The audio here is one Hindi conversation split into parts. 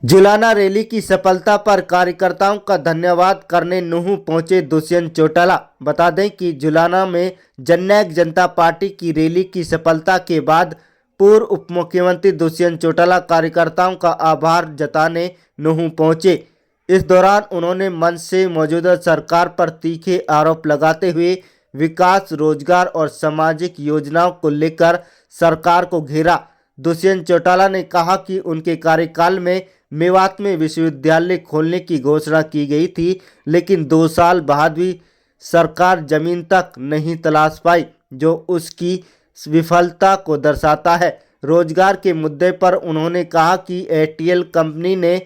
जुलाना रैली की सफलता पर कार्यकर्ताओं का धन्यवाद करने नूंह पहुंचे दुष्यंत चौटाला। बता दें कि जुलाना में जननायक जनता पार्टी की रैली की सफलता के बाद पूर्व उप मुख्यमंत्री दुष्यंत चौटाला कार्यकर्ताओं का आभार जताने नूंह पहुंचे। इस दौरान उन्होंने मंच से मौजूदा सरकार पर तीखे आरोप लगाते हुए विकास, रोजगार और सामाजिक योजनाओं को लेकर सरकार को घेरा। दुष्यंत चौटाला ने कहा कि उनके कार्यकाल में मेवात में विश्वविद्यालय खोलने की घोषणा की गई थी, लेकिन 2 साल बाद भी सरकार जमीन तक नहीं तलाश पाई, जो उसकी विफलता को दर्शाता है। रोजगार के मुद्दे पर उन्होंने कहा कि एयरटेल कंपनी ने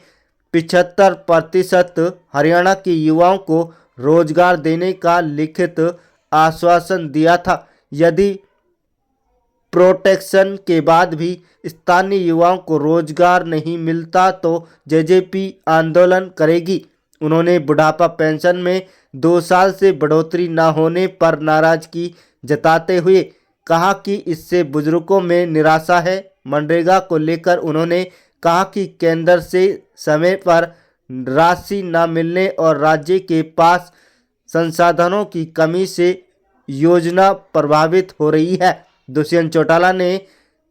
75% हरियाणा के युवाओं को रोजगार देने का लिखित आश्वासन दिया था। यदि प्रोटेक्शन के बाद भी स्थानीय युवाओं को रोजगार नहीं मिलता तो जेजेपी आंदोलन करेगी। उन्होंने बुढ़ापा पेंशन में 2 साल से बढ़ोतरी न होने पर नाराजगी जताते हुए कहा कि इससे बुजुर्गों में निराशा है। मनरेगा को लेकर उन्होंने कहा कि केंद्र से समय पर राशि न मिलने और राज्य के पास संसाधनों की कमी से योजना प्रभावित हो रही है। दुष्यंत चौटाला ने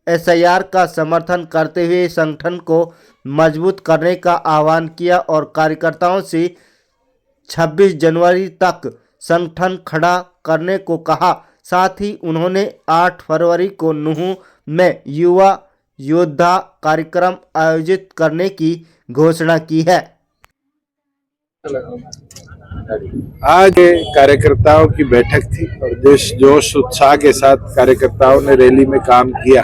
एसआईआर का समर्थन करते हुए संगठन को मजबूत करने का आह्वान किया और कार्यकर्ताओं से 26 जनवरी तक संगठन खड़ा करने को कहा। साथ ही उन्होंने 8 फरवरी को नूंह में युवा योद्धा कार्यक्रम आयोजित करने की घोषणा की है। आज कार्यकर्ताओं की बैठक थी और देश जोश उत्साह के साथ कार्यकर्ताओं ने रैली में काम किया।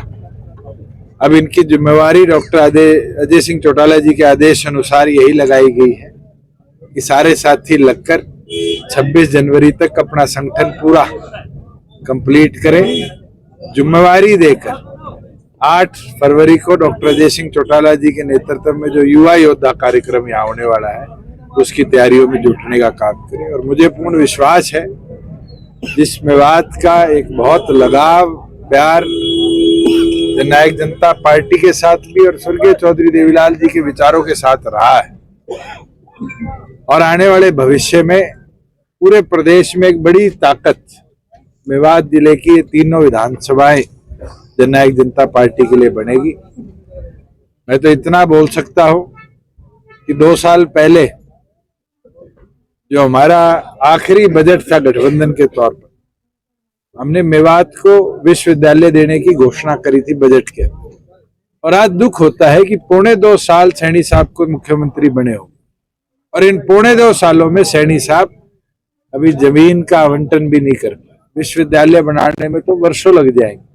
अब इनकी जिम्मेवारी डॉक्टर अजय सिंह चौटाला जी के आदेश अनुसार यही लगाई गई है कि सारे साथी लगकर 26 जनवरी तक अपना संगठन पूरा कंप्लीट करें। जिम्मेवारी देकर 8 फरवरी को डॉक्टर अजय सिंह चौटाला जी के नेतृत्व में जो युवा योद्धा कार्यक्रम यहाँ होने वाला है उसकी तैयारियों में जुटने का काम करें। और मुझे पूर्ण विश्वास है जिस मेवात का एक बहुत लगाव प्यार जननायक जनता पार्टी के साथ भी और स्वर्गीय चौधरी देवीलाल जी के विचारों के साथ रहा है और आने वाले भविष्य में पूरे प्रदेश में एक बड़ी ताकत मेवात जिले की तीनों विधानसभाएं जननायक जनता पार्टी के लिए बनेगी। मैं तो इतना बोल सकता हूं कि 2 साल पहले जो हमारा आखिरी बजट था गठबंधन के तौर पर, हमने मेवात को विश्वविद्यालय देने की घोषणा करी थी बजट के। और आज दुख होता है कि 2.25 साल सैनी साहब को मुख्यमंत्री बने हो और इन 2.25 सालों में सैनी साहब अभी जमीन का आवंटन भी नहीं कर पाए। विश्वविद्यालय बनाने में तो वर्षों लग जाएंगे।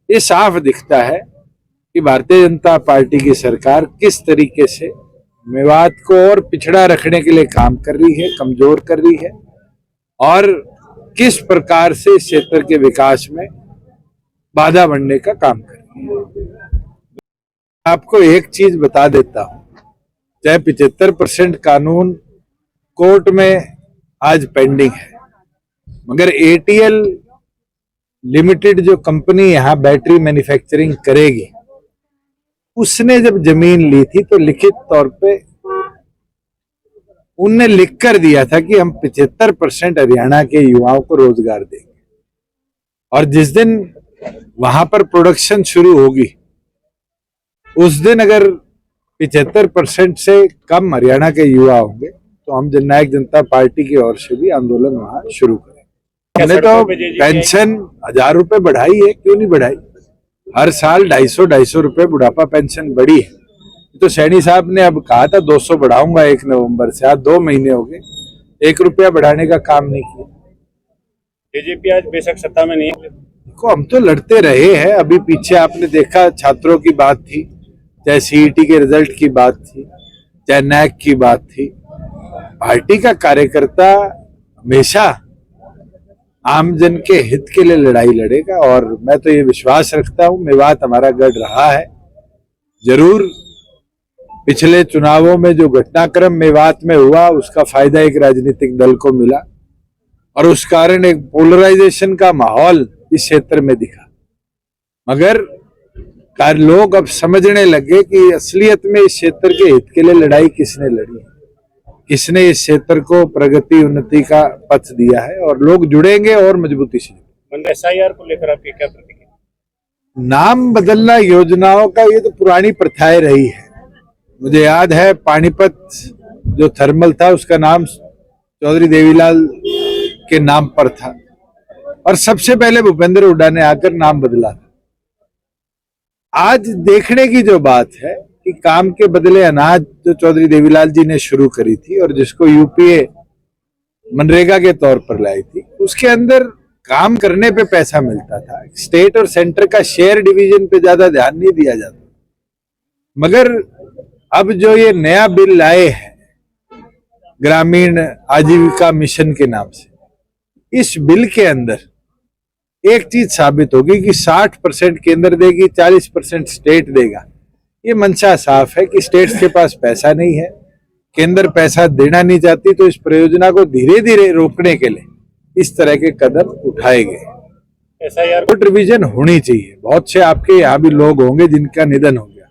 ये साफ दिखता है कि भारतीय जनता पार्टी की सरकार किस तरीके से मेवात को और पिछड़ा रखने के लिए काम कर रही है, कमजोर कर रही है और किस प्रकार से इस क्षेत्र के विकास में बाधा बनने का काम कर रही है। आपको एक चीज बता देता हूं, चाहे 75% कानून कोर्ट में आज पेंडिंग है, मगर एटीएल लिमिटेड जो कंपनी यहां बैटरी मैन्युफैक्चरिंग करेगी, उसने जब जमीन ली थी तो लिखित तौर पे उनने लिख कर दिया था कि हम 75% हरियाणा के युवाओं को रोजगार देंगे और जिस दिन वहां पर प्रोडक्शन शुरू होगी उस दिन अगर 75% से कम हरियाणा के युवा होंगे तो हम जननायक जनता पार्टी की ओर से भी आंदोलन वहां शुरू करेंगे। मैंने तो पेंशन 1000 रुपए बढ़ाई है, क्यों नहीं बढ़ाई? हर साल 250 रुपए बुढ़ापा पेंशन बढ़ी है। तो सैनी साहब ने अब कहा था 200 बढ़ाऊंगा 1 नवंबर से, आज 2 महीने हो गए, 1 रुपया बढ़ाने का काम नहीं किया। जेजेपी आज बेशक सत्ता में नहीं है, देखो हम तो लड़ते रहे हैं। अभी पीछे आपने देखा छात्रों की बात थी, चाहे सीईटी के रिजल्ट की बात थी, चाहे नैक की बात थी। पार्टी का कार्यकर्ता हमेशा आमजन के हित के लिए लड़ाई लड़ेगा और मैं तो ये विश्वास रखता हूं मेवात हमारा गढ़ रहा है। जरूर पिछले चुनावों में जो घटनाक्रम मेवात में हुआ उसका फायदा एक राजनीतिक दल को मिला और उस कारण एक पोलराइजेशन का माहौल इस क्षेत्र में दिखा, मगर लोग अब समझने लगे कि असलियत में इस क्षेत्र के हित के लिए लड़ाई किसने लड़ी है, किसने इस क्षेत्र को प्रगति उन्नति का पथ दिया है, और लोग जुड़ेंगे और मजबूती से। SIR को लेकर आपकी क्या प्रतिक्रिया? नाम बदलना योजनाओं का ये तो पुरानी प्रथाएं रही है। मुझे याद है पानीपत जो थर्मल था उसका नाम चौधरी देवीलाल के नाम पर था, और सबसे पहले भूपेंद्र हुड्डा ने आकर नाम बदला था। आज देखने की जो बात है कि काम के बदले अनाज जो चौधरी देवीलाल जी ने शुरू करी थी और जिसको यूपीए मनरेगा के तौर पर लाई थी, उसके अंदर काम करने पे पैसा मिलता था। स्टेट और सेंटर का शेयर डिवीजन पे ज्यादा ध्यान नहीं दिया जाता। मगर अब जो ये नया बिल लाए हैं ग्रामीण आजीविका मिशन के नाम से, इस बिल के अंदर एक चीज साबित होगी कि 60% केंद्र देगी, 40% स्टेट देगा। ये मंशा साफ है कि स्टेट्स के पास पैसा नहीं है, केंद्र पैसा देना नहीं चाहती, तो इस परियोजना को धीरे धीरे रोकने के लिए इस तरह के कदम उठाए गए। SIR रिवीजन होनी चाहिए। बहुत से आपके यहाँ भी लोग होंगे जिनका निधन हो गया,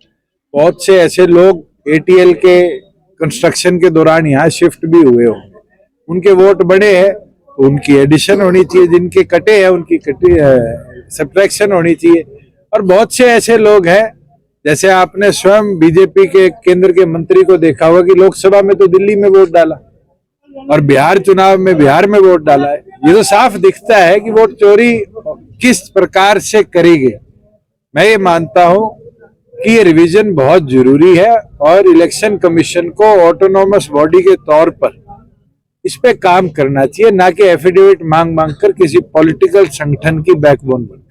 बहुत से ऐसे लोग ATL के कंस्ट्रक्शन के दौरान यहाँ शिफ्ट भी हुए होंगे, उनके वोट बढ़े हैं, उनकी एडिशन होनी चाहिए, जिनके कटे हैं उनकी सब्ट्रैक्शन होनी चाहिए। और बहुत से ऐसे लोग हैं, जैसे आपने स्वयं बीजेपी के केंद्र के मंत्री को देखा होगा कि लोकसभा में तो दिल्ली में वोट डाला और बिहार चुनाव में बिहार में वोट डाला है। ये तो साफ दिखता है कि वोट चोरी किस प्रकार से करी गई। मैं ये मानता हूं कि ये रिवीजन बहुत जरूरी है और इलेक्शन कमीशन को ऑटोनोमस बॉडी के तौर पर इस पे काम करना चाहिए, ना कि एफिडेविट मांग कर किसी पॉलिटिकल संगठन की बैकबोन बन।